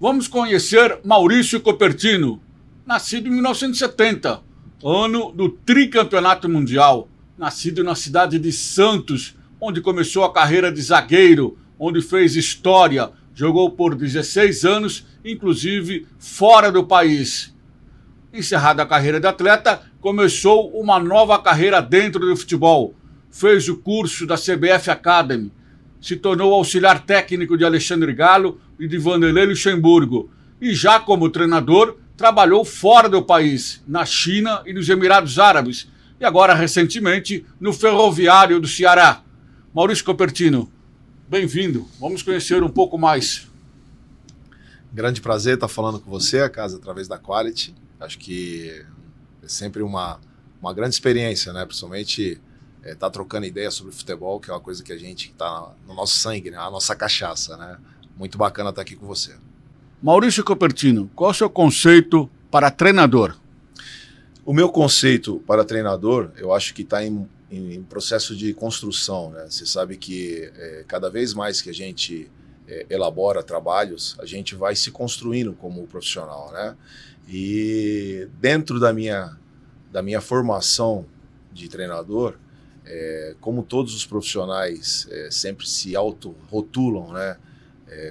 Vamos conhecer Maurício Copertino, nascido em 1970, ano do tricampeonato mundial, nascido na cidade de Santos, onde começou a carreira de zagueiro, onde fez história, jogou por 16 anos, inclusive fora do país. Encerrada a carreira de atleta, começou uma nova carreira dentro do futebol. Fez o curso da CBF Academy, se tornou auxiliar técnico de Alexandre Galo e de Vanderlei Luxemburgo. E já como treinador, trabalhou fora do país, na China e nos Emirados Árabes. E agora, recentemente, no Ferroviário do Ceará. Maurício Copertino, bem-vindo. Vamos conhecer um pouco mais. Grande prazer estar falando com você, Casa, através da Quality. Acho que é sempre uma grande experiência, né? Principalmente estar trocando ideias sobre futebol, que é uma coisa que a gente está no nosso sangue, né? A nossa cachaça, né? Muito bacana estar aqui com você. Maurício Copertino, qual é o seu conceito para treinador? O meu conceito para treinador, eu acho que está em processo de construção, né? Você sabe que cada vez mais que a gente elabora trabalhos, a gente vai se construindo como profissional, né? E dentro da minha formação de treinador, como todos os profissionais sempre se auto-rotulam, né?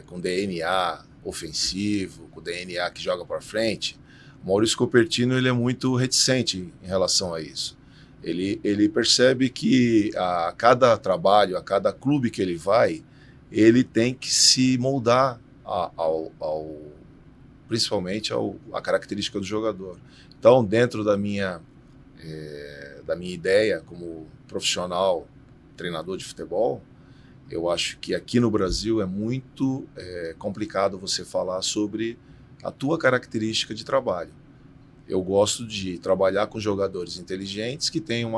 Com DNA ofensivo, com DNA que joga para frente, o Maurício Copertino ele é muito reticente em relação a isso. Ele percebe que a cada trabalho, a cada clube que ele vai, ele tem que se moldar principalmente à característica do jogador. Então, dentro da minha ideia como profissional, treinador de futebol, eu acho que aqui no Brasil é muito complicado você falar sobre a tua característica de trabalho. Eu gosto de trabalhar com jogadores inteligentes que têm um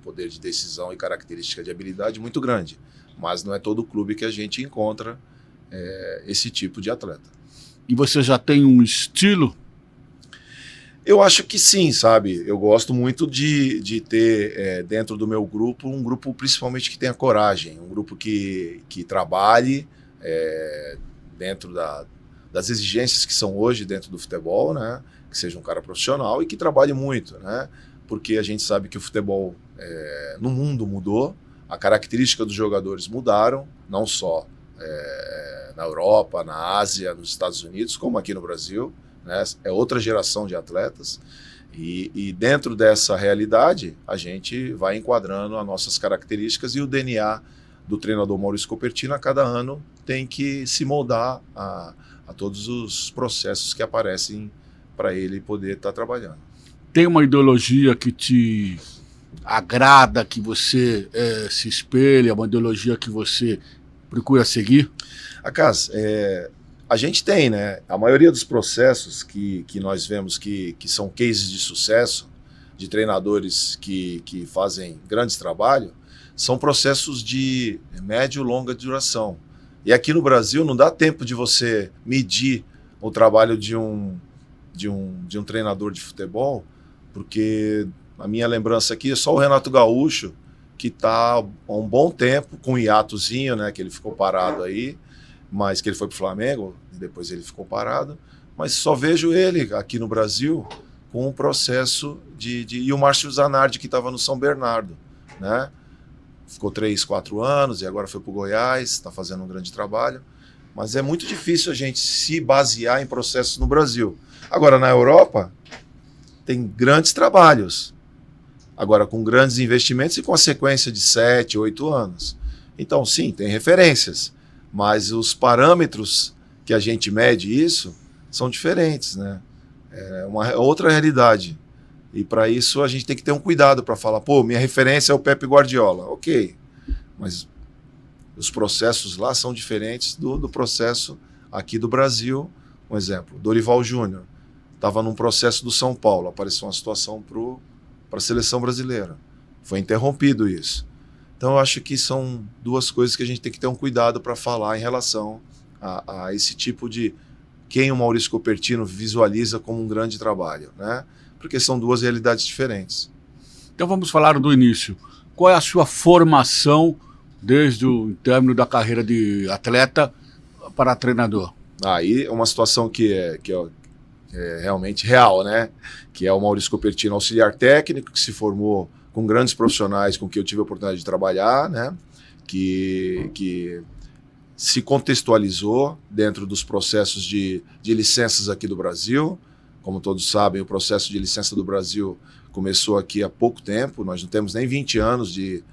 poder de decisão e característica de habilidade muito grande, mas não é todo clube que a gente encontra esse tipo de atleta. E você já tem um estilo? Eu acho que sim, sabe? Eu gosto muito de ter dentro do meu grupo um grupo principalmente que tenha coragem, um grupo que trabalhe dentro das exigências que são hoje dentro do futebol, né? Que seja um cara profissional e que trabalhe muito, né? Porque a gente sabe que o futebol no mundo mudou, a característica dos jogadores mudaram, não só na Europa, na Ásia, nos Estados Unidos, como aqui no Brasil, né? É outra geração de atletas e dentro dessa realidade a gente vai enquadrando as nossas características e o DNA do treinador Maurício Copertino a cada ano tem que se moldar a todos os processos que aparecem para ele poder estar trabalhando. Tem uma ideologia que te agrada, que você se espelha, uma ideologia que você procura seguir? Acas, a gente tem, né? A maioria dos processos que nós vemos que são cases de sucesso, de treinadores que fazem grandes trabalhos, são processos de médio e longa duração. E aqui no Brasil não dá tempo de você medir o trabalho de um treinador de futebol, porque a minha lembrança aqui é só o Renato Gaúcho, que está há um bom tempo, com um hiatozinho, né, que ele ficou parado aí, mas que ele foi para o Flamengo, e depois ele ficou parado, mas só vejo ele aqui no Brasil com um processo e o Márcio Zanardi, que estava no São Bernardo, né? Ficou 3, 4 anos e agora foi para o Goiás, está fazendo um grande trabalho, mas é muito difícil a gente se basear em processos no Brasil. Agora, na Europa, tem grandes trabalhos, agora com grandes investimentos e com a sequência de 7, 8 anos. Então, sim, tem referências, mas os parâmetros que a gente mede isso são diferentes, né? É uma outra realidade. E para isso a gente tem que ter um cuidado para falar, pô, minha referência é o Pepe Guardiola. Ok, mas os processos lá são diferentes do processo aqui do Brasil. Um exemplo, Dorival Júnior estava num processo do São Paulo, apareceu uma situação para a seleção brasileira. Foi interrompido isso. Então eu acho que são duas coisas que a gente tem que ter um cuidado para falar em relação a esse tipo de quem o Maurício Copertino visualiza como um grande trabalho, né? Porque são duas realidades diferentes. Então vamos falar do início. Qual é a sua formação desde o término da carreira de atleta para treinador? Aí é uma situação é realmente real, né? Que é o Maurício Copertino, auxiliar técnico, que se formou com grandes profissionais com quem eu tive a oportunidade de trabalhar, né? Que se contextualizou dentro dos processos de licenças aqui do Brasil. Como todos sabem, o processo de licença do Brasil começou aqui há pouco tempo, nós não temos nem 20 anos de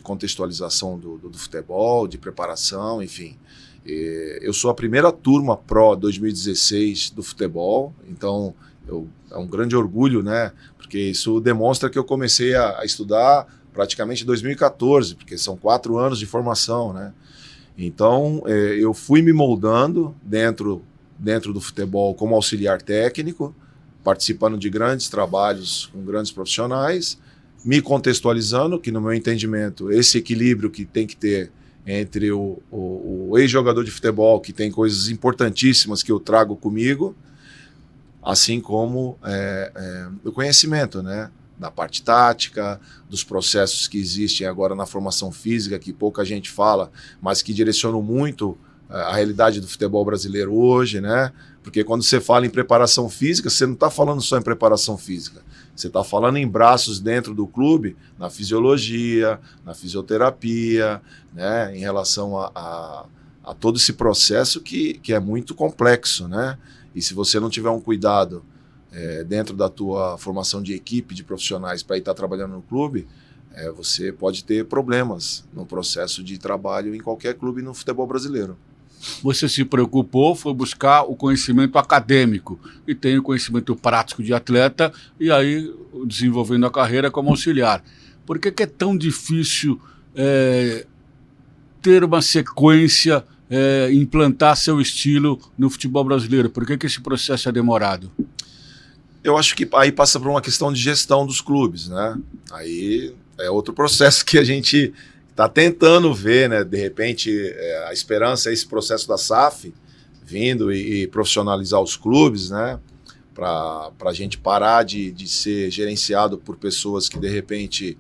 contextualização do futebol, de preparação, enfim. Eu sou a primeira turma Pro 2016 do futebol, então é um grande orgulho, né? Porque isso demonstra que eu comecei a estudar praticamente em 2014, porque são 4 anos de formação, né? Então, eu fui me moldando dentro do futebol como auxiliar técnico, participando de grandes trabalhos com grandes profissionais, me contextualizando, que no meu entendimento, esse equilíbrio que tem que ter entre o ex-jogador de futebol, que tem coisas importantíssimas que eu trago comigo, assim como o conhecimento, né? Da parte tática, dos processos que existem agora na formação física, que pouca gente fala, mas que direcionam muito a realidade do futebol brasileiro hoje, né? Porque quando você fala em preparação física, você não está falando só em preparação física, você está falando em braços dentro do clube, na fisiologia, na fisioterapia, né? Em relação a todo esse processo que é muito complexo, né? E se você não tiver um cuidado dentro da tua formação de equipe, de profissionais para estar trabalhando no clube, você pode ter problemas no processo de trabalho em qualquer clube no futebol brasileiro. Você se preocupou, foi buscar o conhecimento acadêmico e tem o conhecimento prático de atleta e aí desenvolvendo a carreira como auxiliar. Por que é tão difícil ter uma sequência, implantar seu estilo no futebol brasileiro? Por que esse processo é demorado? Eu acho que aí passa por uma questão de gestão dos clubes, né? Aí é outro processo que a gente está tentando ver, né? De repente, a esperança é esse processo da SAF vindo e profissionalizar os clubes, né? Para a gente parar de ser gerenciado por pessoas que, de repente,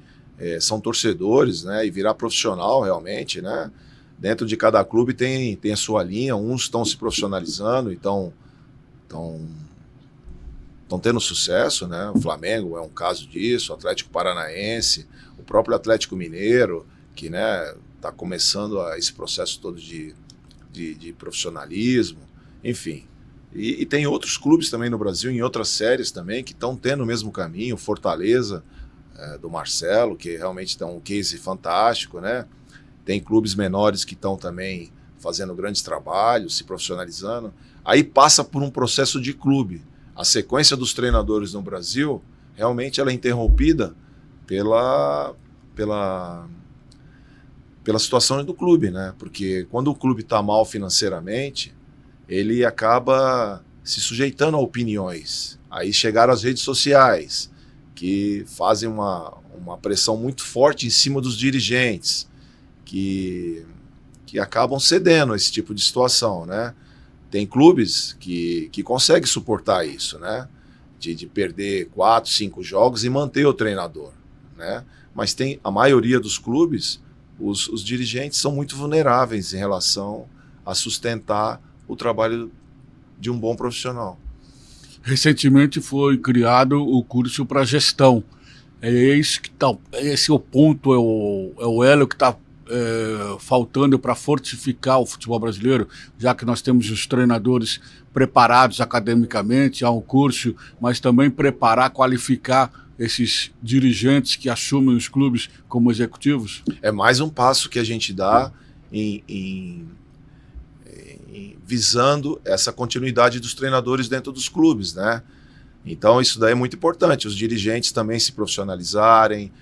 são torcedores, né? E virar profissional realmente, né? Dentro de cada clube tem a sua linha, uns estão se profissionalizando, estão tendo sucesso, né? O Flamengo é um caso disso, o Atlético Paranaense, o próprio Atlético Mineiro, que, né, está começando esse processo todo de profissionalismo, enfim. E tem outros clubes também no Brasil, em outras séries também, que estão tendo o mesmo caminho, Fortaleza, do Marcelo, que realmente é um case fantástico, né? Tem clubes menores que estão também fazendo grandes trabalhos, se profissionalizando. Aí passa por um processo de clube. A sequência dos treinadores no Brasil, realmente ela é interrompida pela situação do clube, né? Porque quando o clube está mal financeiramente, ele acaba se sujeitando a opiniões. Aí chegaram as redes sociais, que fazem uma pressão muito forte em cima dos dirigentes, que acabam cedendo a esse tipo de situação, né? Tem clubes que conseguem suportar isso, né? De perder 4, 5 jogos e manter o treinador, né? Mas tem a maioria dos clubes, os dirigentes são muito vulneráveis em relação a sustentar o trabalho de um bom profissional. Recentemente foi criado o curso para gestão. Esse é o ponto, é o elo que está faltando para fortificar o futebol brasileiro, já que nós temos os treinadores preparados academicamente, há um curso, mas também preparar, qualificar esses dirigentes que assumem os clubes como executivos? É mais um passo que a gente dá visando essa continuidade dos treinadores dentro dos clubes, né? Então isso daí é muito importante, os dirigentes também se profissionalizarem,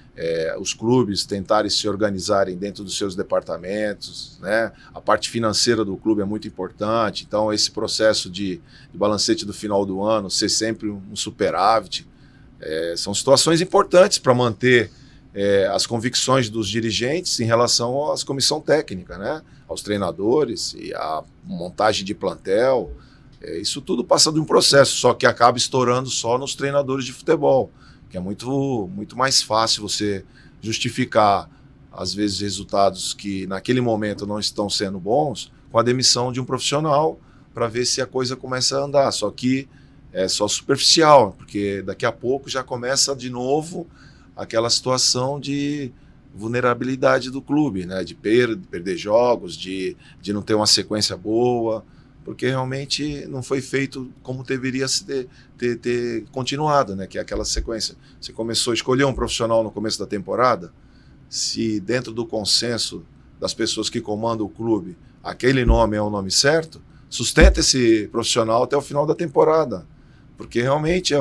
os clubes tentarem se organizarem dentro dos seus departamentos, né? A parte financeira do clube é muito importante, então esse processo de balancete do final do ano, ser sempre um superávit, são situações importantes para manter as convicções dos dirigentes em relação à comissão técnica, né? Aos treinadores e à montagem de plantel. Isso tudo passa de um processo, só que acaba estourando só nos treinadores de futebol, que é muito, muito mais fácil você justificar, às vezes, resultados que naquele momento não estão sendo bons com a demissão de um profissional para ver se a coisa começa a andar. Só que é só superficial, porque daqui a pouco já começa de novo aquela situação de vulnerabilidade do clube, né? De perder jogos, de não ter uma sequência boa, porque realmente não foi feito como deveria ter continuado, né? Que é aquela sequência. Você começou a escolher um profissional no começo da temporada, se dentro do consenso das pessoas que comandam o clube, aquele nome é o nome certo, sustenta esse profissional até o final da temporada, porque realmente é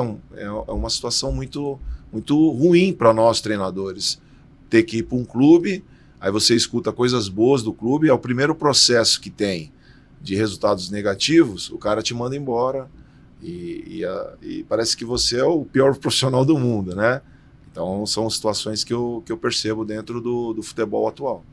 uma situação muito, muito ruim para nós treinadores, ter que ir para um clube, aí você escuta coisas boas do clube, é o primeiro processo que tem de resultados negativos, o cara te manda embora e parece que você é o pior profissional do mundo, né? Então são situações que eu percebo dentro do futebol atual.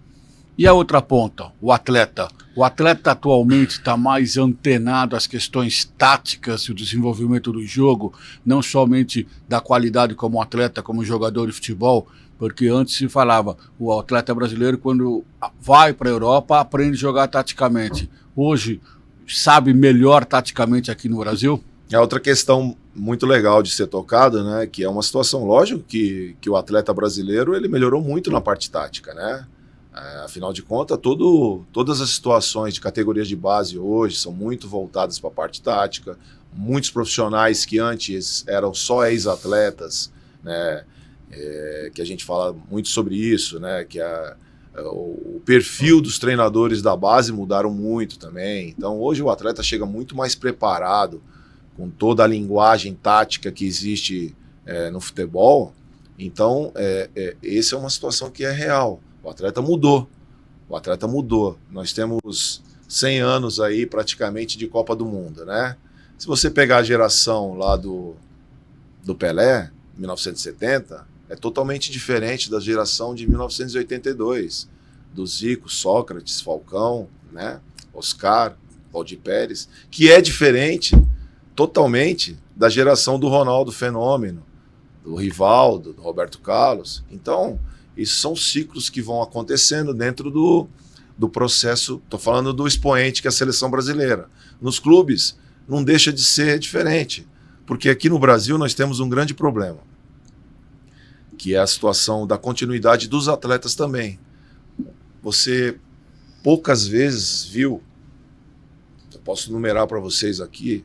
E a outra ponta, o atleta? O atleta atualmente está mais antenado às questões táticas e o desenvolvimento do jogo, não somente da qualidade como atleta, como jogador de futebol, porque antes se falava, o atleta brasileiro quando vai para a Europa aprende a jogar taticamente. Hoje sabe melhor taticamente aqui no Brasil? É outra questão muito legal de ser tocada, né? Que é uma situação, lógico, que o atleta brasileiro ele melhorou muito na parte tática, né? Afinal de contas, todas as situações de categorias de base hoje são muito voltadas para a parte tática. Muitos profissionais que antes eram só ex-atletas, né? Que a gente fala muito sobre isso, né? Que o perfil dos treinadores da base mudaram muito também. Então hoje o atleta chega muito mais preparado com toda a linguagem tática que existe no futebol. Então essa é uma situação que é real. O atleta mudou. Nós temos 100 anos aí praticamente de Copa do Mundo, né? Se você pegar a geração lá do Pelé, 1970, é totalmente diferente da geração de 1982, do Zico, Sócrates, Falcão, né? Oscar, Valdir Pérez, que é diferente totalmente da geração do Ronaldo Fenômeno, do Rivaldo, do Roberto Carlos. Então, isso são ciclos que vão acontecendo dentro do processo. Estou falando do expoente que é a seleção brasileira. Nos clubes, não deixa de ser diferente, porque aqui no Brasil nós temos um grande problema, que é a situação da continuidade dos atletas também. Você poucas vezes viu, eu posso numerar para vocês aqui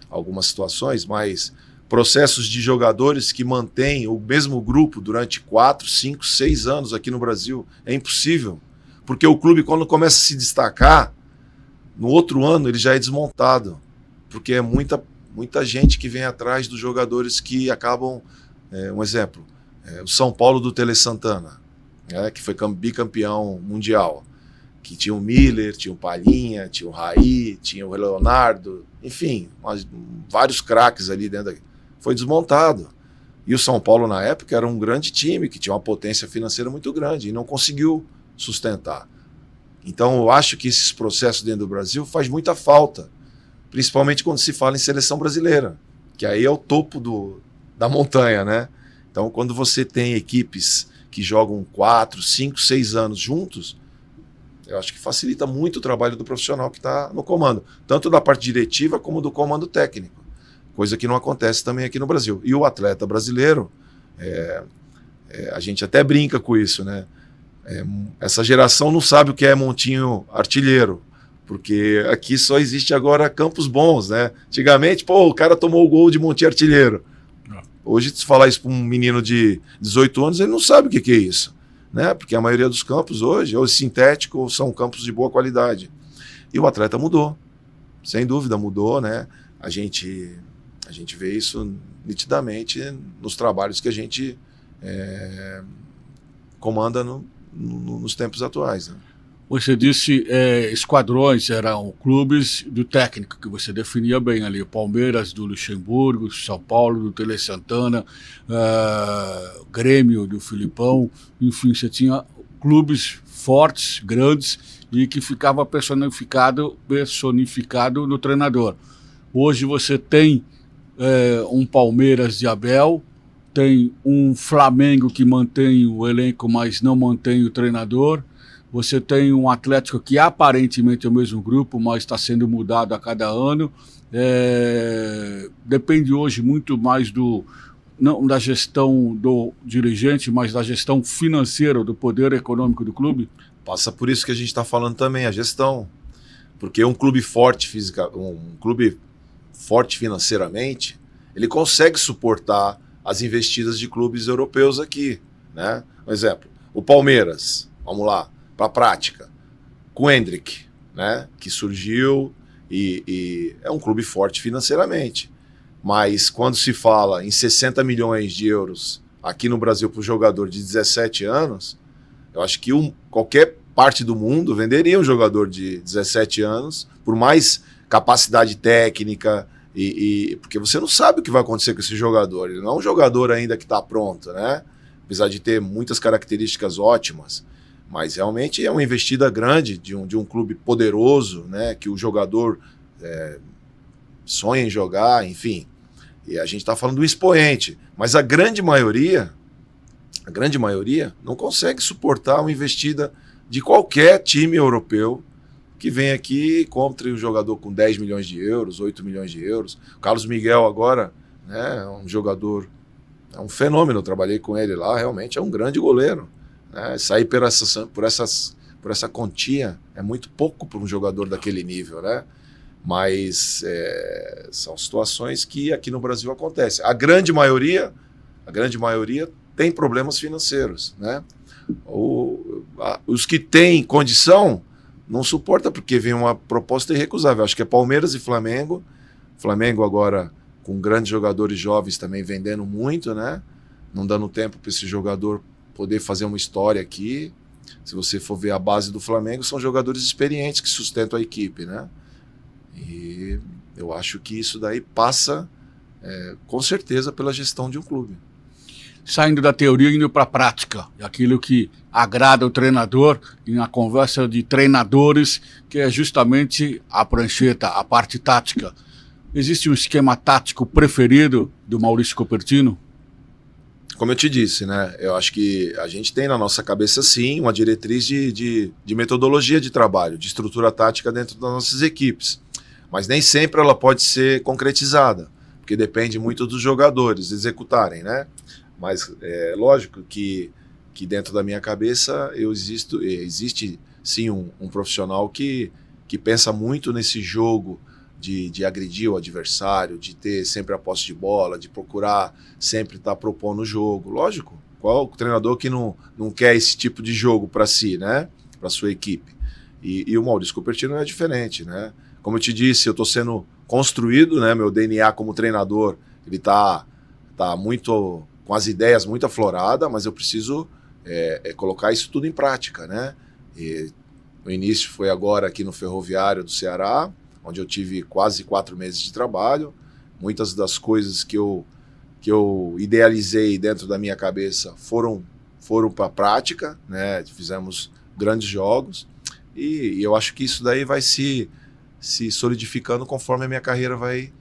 algumas situações, mas processos de jogadores que mantêm o mesmo grupo durante 4, 5, 6 anos aqui no Brasil. É impossível, porque o clube, quando começa a se destacar, no outro ano ele já é desmontado, porque é muita gente que vem atrás dos jogadores que acabam, um exemplo, o São Paulo do Tele Santana, que foi bicampeão mundial, que tinha o Miller, tinha o Palhinha, tinha o Raí, tinha o Leonardo, enfim, vários craques ali dentro daqui. Foi desmontado. E o São Paulo, na época, era um grande time, que tinha uma potência financeira muito grande, e não conseguiu sustentar. Então, eu acho que esses processos dentro do Brasil faz muita falta, principalmente quando se fala em seleção brasileira, que aí é o topo da montanha, né? Então, quando você tem equipes que jogam 4, 5, 6 anos juntos, eu acho que facilita muito o trabalho do profissional que está no comando, tanto da parte diretiva como do comando técnico, coisa que não acontece também aqui no Brasil. E o atleta brasileiro, a gente até brinca com isso, né? Essa geração não sabe o que é montinho artilheiro, porque aqui só existe agora campos bons, né? Antigamente, o cara tomou o gol de montinho artilheiro. Hoje, se falar isso para um menino de 18 anos, ele não sabe o que é isso, né? Porque a maioria dos campos hoje, ou sintético, ou são campos de boa qualidade. E o atleta mudou, sem dúvida mudou, né? A gente vê isso nitidamente nos trabalhos que a gente comanda nos tempos atuais, né? Você disse esquadrões, eram clubes do técnico, que você definia bem ali, Palmeiras do Luxemburgo, São Paulo do Tele Santana, Grêmio do Filipão, enfim, você tinha clubes fortes, grandes, e que ficava personificado no treinador. Hoje você tem um Palmeiras de Abel, tem um Flamengo que mantém o elenco, mas não mantém o treinador. Você tem um Atlético que aparentemente é o mesmo grupo, mas está sendo mudado a cada ano. Depende hoje muito mais não da gestão do dirigente, mas da gestão financeira, do poder econômico do clube? Passa por isso que a gente está falando também, a gestão. Porque um clube forte financeiramente, ele consegue suportar as investidas de clubes europeus aqui, né? Por exemplo, o Palmeiras, vamos lá, para a prática, com o Endrick, né? Que surgiu e é um clube forte financeiramente. Mas quando se fala em 60 milhões de euros aqui no Brasil para um jogador de 17 anos, eu acho que qualquer parte do mundo venderia um jogador de 17 anos por mais capacidade técnica, porque você não sabe o que vai acontecer com esse jogador. Ele não é um jogador ainda que está pronto, né? Apesar de ter muitas características ótimas. Mas realmente é uma investida grande de um clube poderoso, né? Que o jogador sonha em jogar, enfim. E a gente está falando do expoente. Mas a grande maioria não consegue suportar uma investida de qualquer time europeu que vem aqui e compre um jogador com 10 milhões de euros, 8 milhões de euros. O Carlos Miguel agora, né, é um jogador, é um fenômeno, eu trabalhei com ele lá, realmente é um grande goleiro. Né? Sair por essa quantia é muito pouco para um jogador daquele nível, né? Mas são situações que aqui no Brasil acontecem. A grande maioria tem problemas financeiros, né? Os que têm condição não suporta porque vem uma proposta irrecusável. Acho que é Palmeiras e Flamengo. Flamengo agora com grandes jogadores jovens também vendendo muito, né? Não dando tempo para esse jogador poder fazer uma história aqui. Se você for ver a base do Flamengo, são jogadores experientes que sustentam a equipe, né? E eu acho que isso daí passa com certeza pela gestão de um clube. Saindo da teoria e indo para a prática, aquilo que agrada o treinador, e na conversa de treinadores, que é justamente a prancheta, a parte tática. Existe um esquema tático preferido do Maurício Copertino? Como eu te disse, né? Eu acho que a gente tem na nossa cabeça, sim, uma diretriz de metodologia de trabalho, de estrutura tática dentro das nossas equipes. Mas nem sempre ela pode ser concretizada, porque depende muito dos jogadores executarem, né? Mas é lógico que dentro da minha cabeça existe sim um profissional que pensa muito nesse jogo de agredir o adversário, de ter sempre a posse de bola, de procurar sempre estar propondo o jogo. Lógico, qual o treinador que não quer esse tipo de jogo para si, né? Para sua equipe. E o Maurício Copertino é diferente, né? Como eu te disse, eu estou sendo construído, né? Meu DNA como treinador, ele tá muito com as ideias muito afloradas, mas eu preciso colocar isso tudo em prática, né? E o início foi agora aqui no Ferroviário do Ceará, onde eu tive quase 4 meses de trabalho. Muitas das coisas que eu idealizei dentro da minha cabeça foram para a prática, né? Fizemos grandes jogos e eu acho que isso daí vai se solidificando conforme a minha carreira vai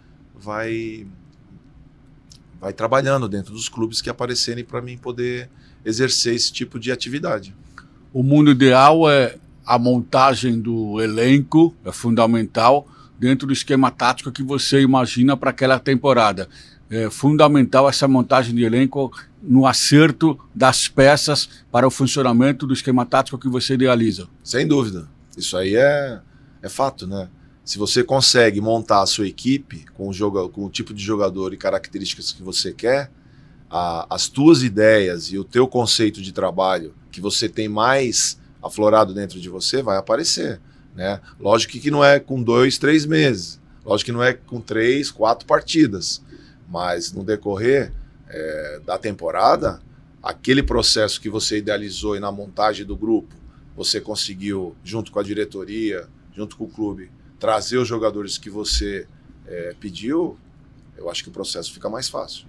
trabalhando dentro dos clubes que aparecerem para mim poder exercer esse tipo de atividade. O mundo ideal é a montagem do elenco, é fundamental, dentro do esquema tático que você imagina para aquela temporada. É fundamental essa montagem de elenco no acerto das peças para o funcionamento do esquema tático que você idealiza. Sem dúvida. Isso aí é fato, né? Se você consegue montar a sua equipe com o tipo de jogador e características que você quer, as tuas ideias e o teu conceito de trabalho que você tem mais aflorado dentro de você vai aparecer, né? Lógico que não é com 2, 3 meses, lógico que não é com 3, 4 partidas, mas no decorrer da temporada, aquele processo que você idealizou e na montagem do grupo, você conseguiu, junto com a diretoria, junto com o clube, trazer os jogadores que você pediu, eu acho que o processo fica mais fácil.